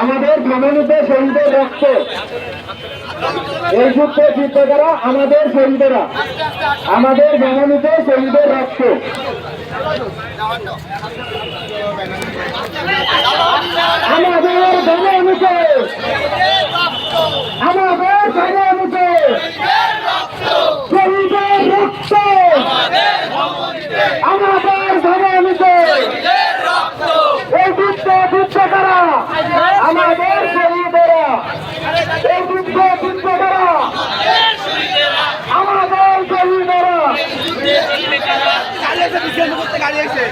আমাদের সমন্বিত শহীদের রক্ত, এই যুদ্ধে যুদ্ধকারা আমাদের শহীদেরা, আমাদের সমন্বিত শহীদের রক্ত। আমাদের সমন্বিত, আমাদের সমন্বিত শহীদের রক্ত, আমাদের সমন্বিত এই যুদ্ধ যুদ্ধকারা আমাদের শহীদেরা, এই যুদ্ধ যুদ্ধকারা আমাদের শহীদেরা। গাড়ি আছে